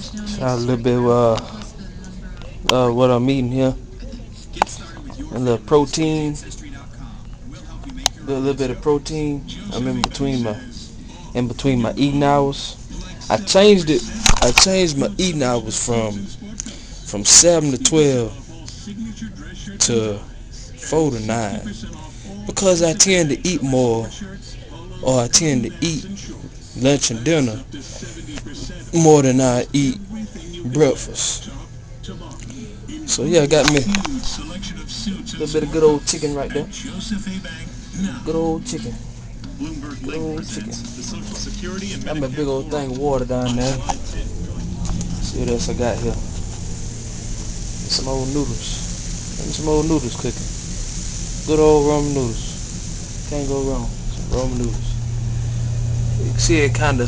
Try a little bit what I'm eating here. A little protein, a little bit of protein. I'm in between my eating hours. I changed it. I changed my eating hours from 7 to 12 to 4 to 9 because I tend to eat more, or I tend to eat lunch and dinner more than I eat breakfast. So yeah, I got me a little bit of good old chicken right there. Good old chicken. Good old chicken. Got me a big old thing of water down there. See what else I got here. Some old noodles. Got me some old noodles cooking. Good old Roman noodles. Can't go wrong. Some Roman noodles. You can see it kinda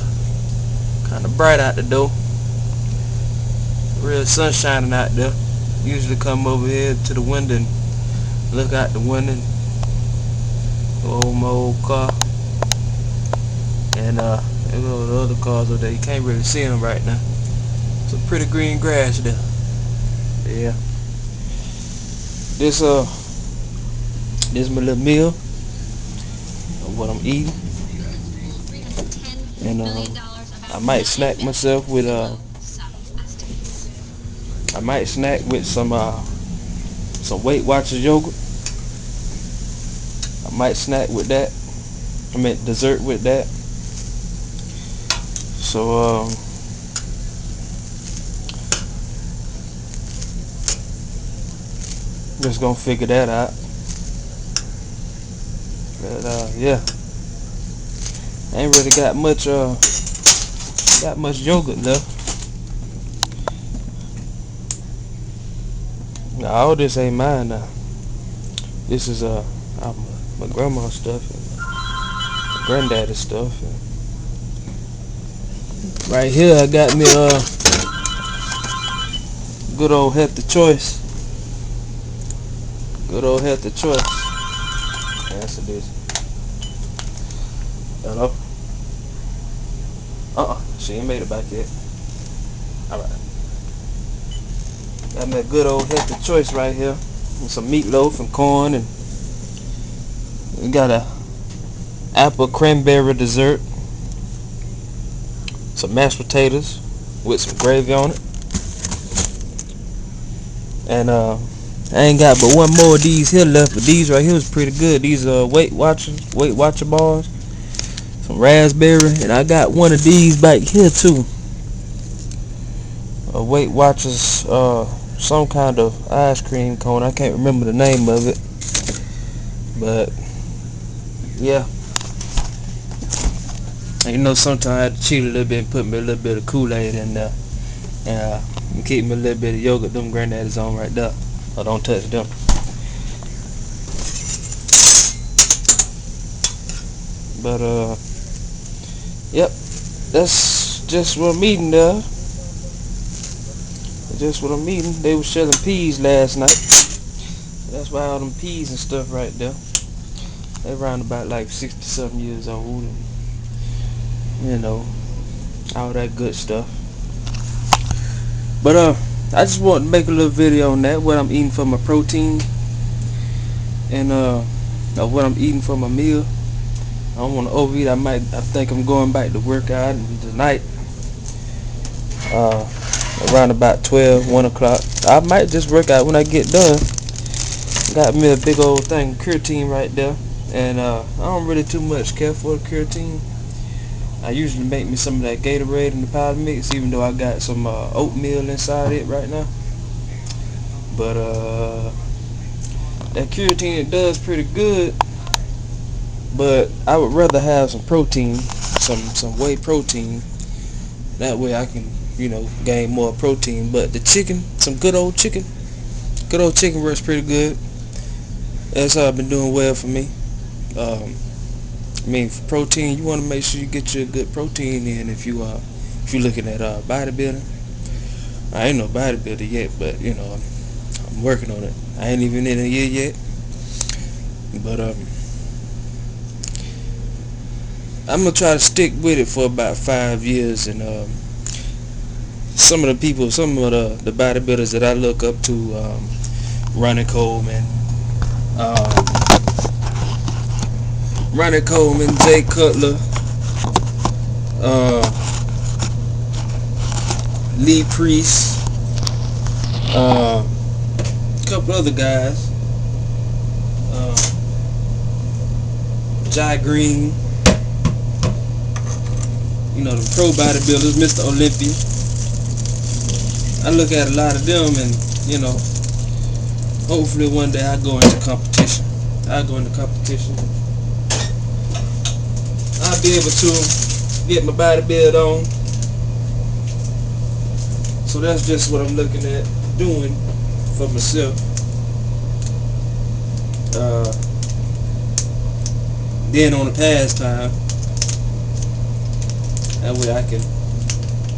bright out the door. Real sun shining out there. Usually come over here to the window and look out the window. Go over my old car. And there go the other cars over there. You can't really see them right now. Some pretty green grass there. Yeah. This my little meal of what I'm eating. And I might snack myself with some Weight Watchers yogurt. I might snack with that. I meant dessert with that. So just gonna figure that out. But yeah, I ain't really got much yogurt left. Now, all this ain't mine now. This is my grandma's stuff and my granddaddy's stuff. And right here I got me good old healthy choice. Good old healthy choice. Answer this. Hello? She ain't made it back yet. Alright. Got me a good old healthy choice right here. With some meatloaf and corn, and we got a apple cranberry dessert. Some mashed potatoes with some gravy on it. And I ain't got but one more of these here left, but these right here is pretty good. These Weight Watcher bars. Some raspberry, and I got one of these back here too. A Weight Watchers some kind of ice cream cone. I can't remember the name of it, but yeah. And you know, sometimes I have to cheat a little bit and put me a little bit of Kool-Aid in there, and keep me a little bit of yogurt. Them granddaddy's on right there. Oh, don't touch them. But yep, that's just what I'm eating there. Just what I'm eating. They were selling peas last night. That's why all them peas and stuff right there. They're around about like 60-something years old, and you know, all that good stuff. But I just want to make a little video on that, what I'm eating for my protein, and what I'm eating for my meal. I don't want to overeat. I think I'm going back to work out tonight. Around about 1 o'clock. I might just work out when I get done. Got me a big old thing of creatine right there, and I don't really too much care for the creatine. I usually make me some of that Gatorade in the powder mix, even though I got some oatmeal inside it right now. But that creatine, it does pretty good, but I would rather have some protein, some whey protein. That way I can, you know, gain more protein. But the chicken, some good old chicken works pretty good. That's how I've been doing well for me. I mean, for protein, you want to make sure you get your good protein in. If you're looking at bodybuilding, I ain't no bodybuilder yet, but you know, I'm working on it. I ain't even in a year yet, but I'm gonna try to stick with it for about 5 years and some of the bodybuilders that I look up to, Ronnie Coleman, um, Jay Cutler, uh, Lee Priest, a couple other guys, uh, Jai Green, the pro bodybuilders, Mr. Olympia. I look at a lot of them, and hopefully one day I go into competition. I'll be able to get my body build on. So that's just what I'm looking at doing for myself. Then on the pastime, that way I can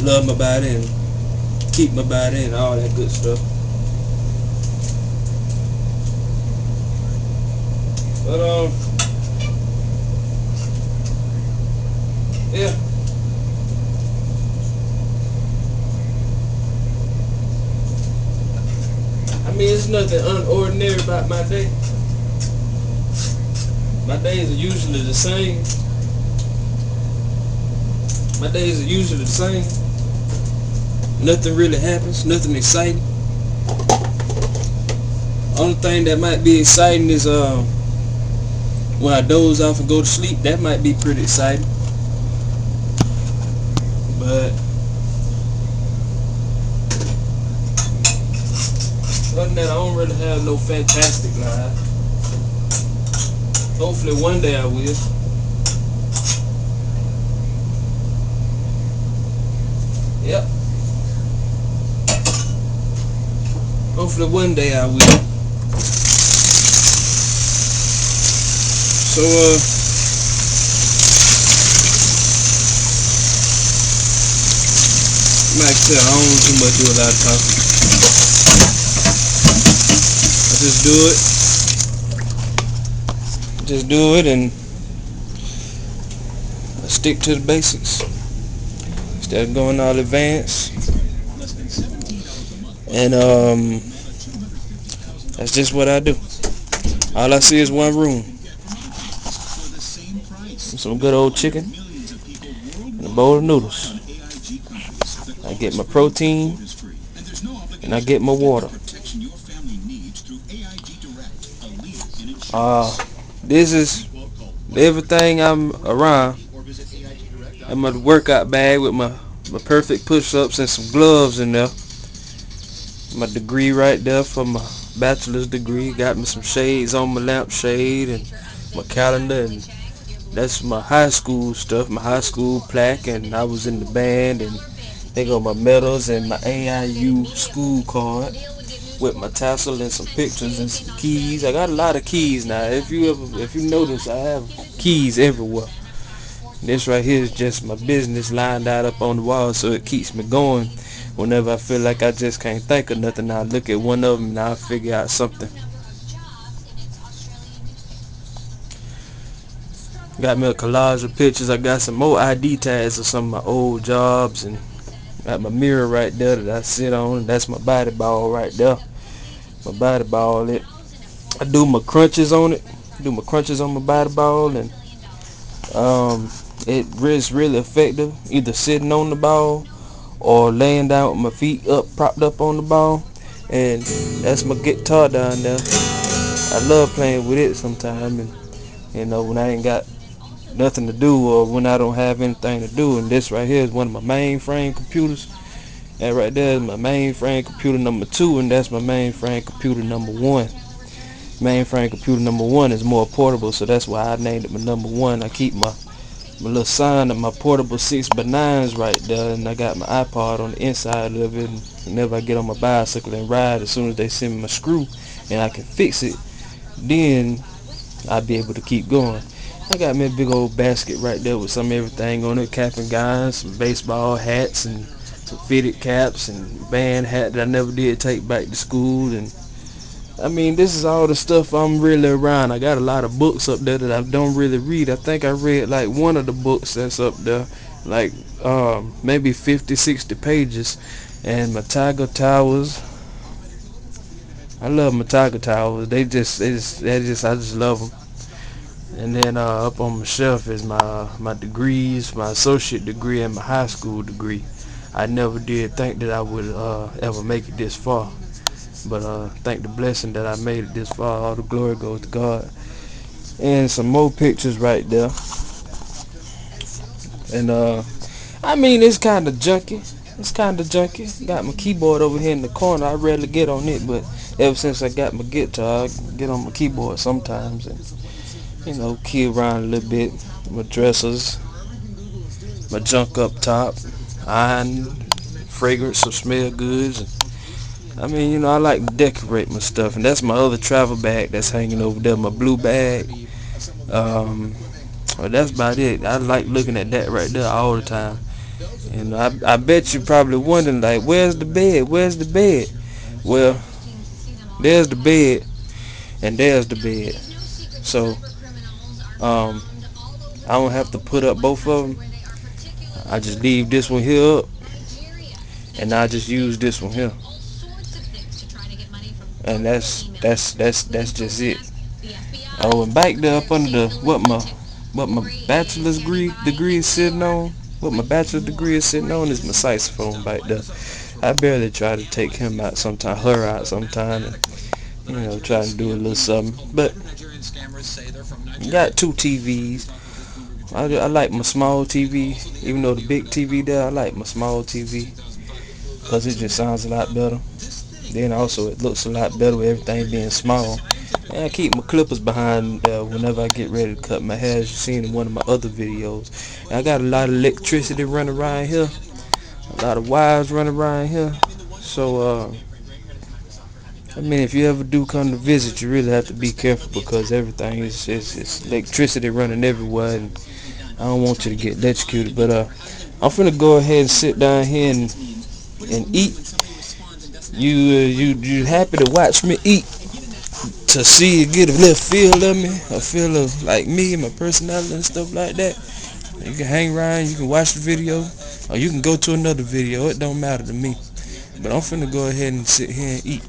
love my body and keep my body and all that good stuff. But yeah. I mean, it's nothing unordinary about my day. My days are usually the same. Nothing really happens. Nothing exciting. Only thing that might be exciting is when I doze off and go to sleep. That might be pretty exciting. But other than that, I don't really have no fantastic life. Hopefully one day I will. Yep. Hopefully one day I will. So like I said, I don't too much do a lot of talking. I just do it and I stick to the basics instead of going all advanced. And that's just what I do. All I see is one room, some good old chicken, and a bowl of noodles. I get my protein and I get my water. This is everything I'm around. I'm my workout bag with my perfect push-ups and some gloves in there. My degree right there for my bachelor's degree. Got me some shades on my lampshade and my calendar, and that's my high school stuff, my high school plaque, and I was in the band, and they got my medals and my AIU school card with my tassel and some pictures and some keys. I got a lot of keys now. If you notice, I have keys everywhere. This right here is just my business lined out up on the wall, so it keeps me going. Whenever I feel like I just can't think of nothing, I'll look at one of them and I'll figure out something. Got me a collage of pictures. I got some more ID tags of some of my old jobs, and got my mirror right there that I sit on. That's my body ball right there. My body ball. I do my crunches on it. Do my crunches on my body ball, and it's really effective. Either sitting on the ball or laying down with my feet up, propped up on the ball. And that's my guitar down there. I love playing with it sometimes, and when I ain't got nothing to do or when I don't have anything to do. And this right here is one of my mainframe computers. That right there is my mainframe computer number 2, and that's my mainframe computer number 1. Mainframe computer number 1 is more portable, so that's why I named it my number 1. I keep my little sign of my portable 6x9s right there, and I got my iPod on the inside of it. And whenever I get on my bicycle and ride, as soon as they send me my screw and I can fix it, then I'll be able to keep going. I got me a big old basket right there with some everything on it, cap and gowns, some baseball hats, and some fitted caps and band hat that I never did take back to school. And I mean, this is all the stuff I'm really around. I got a lot of books up there that I don't really read. I think I read like one of the books that's up there, like maybe 50, 60 pages. And my Tiger Towers, I love my Tiger Towers. I just love them. And then up on my shelf is my degrees, my associate degree and my high school degree. I never did think that I would ever make it this far, but thank the blessing that I made it this far. All the glory goes to God. And some more pictures right there. And I mean, it's kind of junky. It's kind of junky. Got my keyboard over here in the corner. I rarely get on it, but ever since I got my guitar, I get on my keyboard sometimes and, key around a little bit. My dressers, my junk up top, iron, fragrance of smell goods. I mean, I like to decorate my stuff, and that's my other travel bag that's hanging over there, my blue bag. Um, well, that's about it. I like looking at that right there all the time. And I bet you probably wondering, like, where's the bed? Where's the bed? Well, there's the bed, and there's the bed. So, um, I don't have to put up both of them. I just leave this one here up, and I just use this one here. And that's just it. Oh, and back there up under what my bachelor's degree is sitting on. What my bachelor's degree is sitting on is my saxophone back there. I barely try to take him out sometime, her out sometime, and try to do a little something. But you got two TVs. I like my small TV, even though the big TV there. I like my small TV because it just sounds a lot better. Then also it looks a lot better with everything being small. And I keep my clippers behind whenever I get ready to cut my hair, as you've seen in one of my other videos. And I got a lot of electricity running around here, a lot of wires running around here. So, I mean, if you ever do come to visit, you really have to be careful because everything is electricity running everywhere, and I don't want you to get electrocuted. But I'm finna go ahead and sit down here and eat. You happy to watch me eat? To see you get a little feel of me, a feel of like me and my personality and stuff like that. You can hang around, you can watch the video, or you can go to another video. It don't matter to me. But I'm finna go ahead and sit here and eat.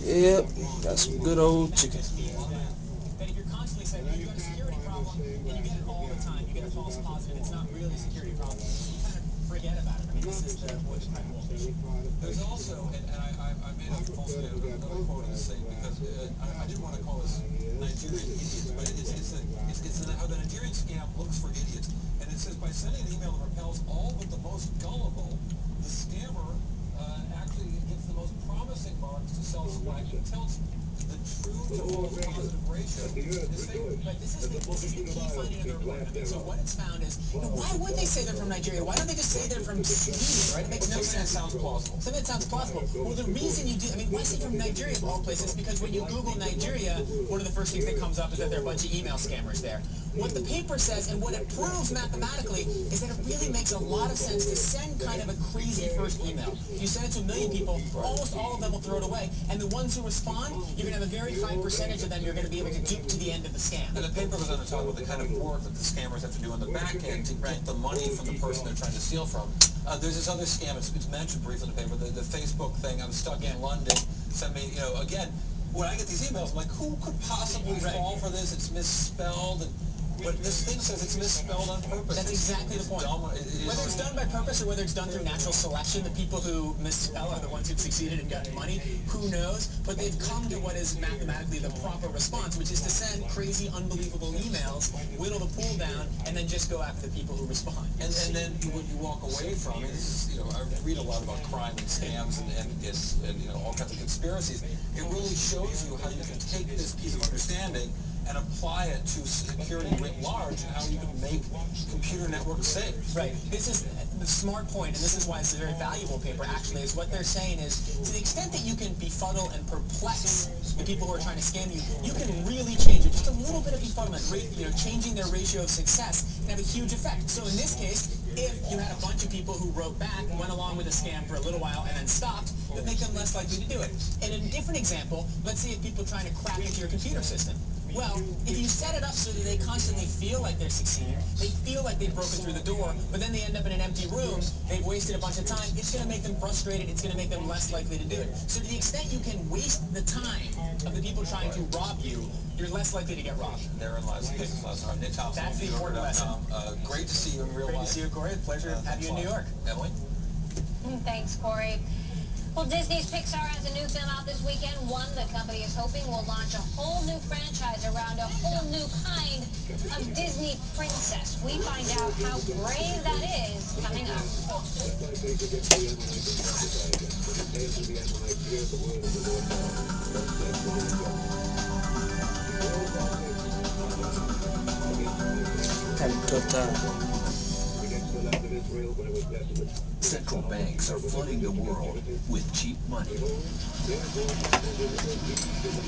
Yep, got some good old chicken. There's also, and I made a false another quote to say because I didn't want to call this Nigerian idiots, but it's how the Nigerian scam looks for idiots. And it says by sending an email that repels all but the most gullible, the scammer actually gets the most promising marks to sell swag and tells the true to false positive ratio. This is the key finding of their report. So what it's found is, why would they say they're from Nigeria? Why don't they just say they're from Sweden, right? It makes no sense. Sounds plausible. Something that sounds plausible. Well, the reason you do, why say from Nigeria of all places? Because when you Google Nigeria, one of the first things that comes up is that there are a bunch of email scammers there. What the paper says, and what it proves mathematically, is that it really makes a lot of sense to send kind of a crazy first email. You send it to 1 million people, almost all of them will throw it away, and the ones who respond, you're going to have a very high percentage of them you're going to be able to dupe to the end of the scam. And the paper goes on to talk about the kind of work that the scammers have to do on the back end to get the money from the person they're trying to steal from. There's this other scam, it's mentioned briefly in the paper, the Facebook thing. I'm stuck in London, send me, again, when I get these emails, I'm like, who could possibly fall for this? It's misspelled. But this thing says it's misspelled on purpose. That's exactly the point. Whether it's done by purpose or whether it's done through natural selection, the people who misspell are the ones who've succeeded and gotten money. Who knows? But they've come to what is mathematically the proper response, which is to send crazy, unbelievable emails, whittle the pool down, and then just go after the people who respond. And then what you walk away from is, I read a lot about crime and scams and all kinds of conspiracies. It really shows you how you can take this piece of understanding and apply it to security writ large and how you can make computer networks safe. Right. This is the smart point, and this is why it's a very valuable paper, actually, is what they're saying is, to the extent that you can befuddle and perplex the people who are trying to scam you, you can really change it. Just a little bit of befuddlement, changing their ratio of success can have a huge effect. So in this case, if you had a bunch of people who wrote back and went along with the scam for a little while and then stopped, that make them less likely to do it. And in a different example, let's say if people are trying to crack into your computer system. Well, if you set it up so that they constantly feel like they're succeeding, they feel like they've broken through the door, but then they end up in an empty room, they've wasted a bunch of time, it's going to make them frustrated, it's going to make them less likely to do it. So to the extent you can waste the time of the people trying to rob you, you're less likely to get robbed. Therein lies the biggest lesson. Nick Thompson, That's the important lesson. Great to see you in real life. Great to see you, Corey. Pleasure to have you in New York. Emily? Thanks, Corey. Well, Disney's Pixar has a new film out this weekend, one the company is hoping will launch a whole new franchise around a whole new kind of Disney princess. We find out how brave that is coming up. Central banks are flooding the world with cheap money.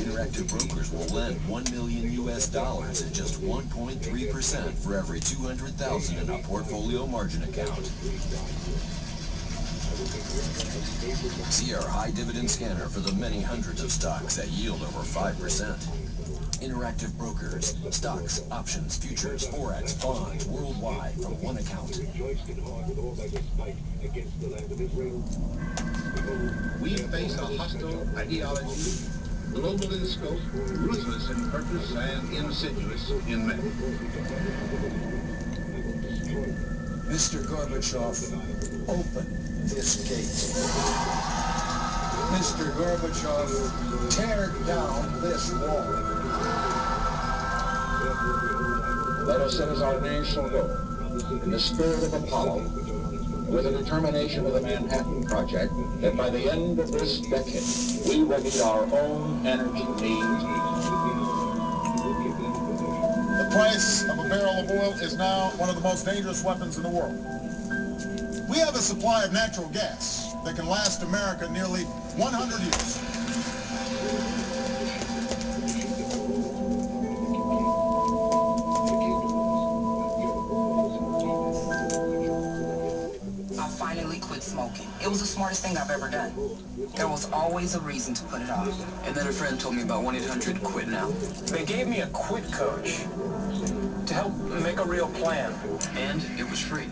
Interactive brokers will lend $1 million at just 1.3% for every 200,000 in a portfolio margin account. See our high dividend scanner for the many hundreds of stocks that yield over 5%. Interactive brokers, stocks, options, futures, forex, bonds, worldwide from one account. We face a hostile ideology, global in scope, ruthless in purpose, and insidious in method. Mr. Gorbachev, open this gate. Mr. Gorbachev, tear down this wall. Let us set as our national goal, in the spirit of Apollo, with the determination of the Manhattan Project, that by the end of this decade, we will meet our own energy needs. The price of a barrel of oil is now one of the most dangerous weapons in the world. We have a supply of natural gas that can last America nearly 100 years. I finally quit smoking. It was the smartest thing I've ever done. There was always a reason to put it off. And then a friend told me about 1-800-QUIT NOW. They gave me a quit coach to help make a real plan. And it was free.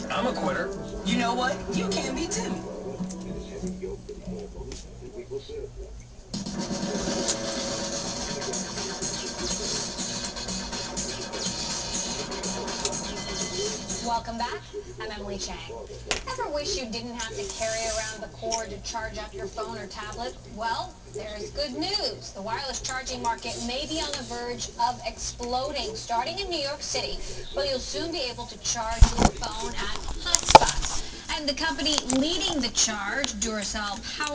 I'm a quitter. You know what? You can be too. Welcome back. I'm Emily Chang. Ever wish you didn't have to carry around the cord to charge up your phone or tablet? Well, there's good news. The wireless charging market may be on the verge of exploding. Starting in New York City, well, you'll soon be able to charge your phone at hotspots. And the company leading the charge, Duracell Power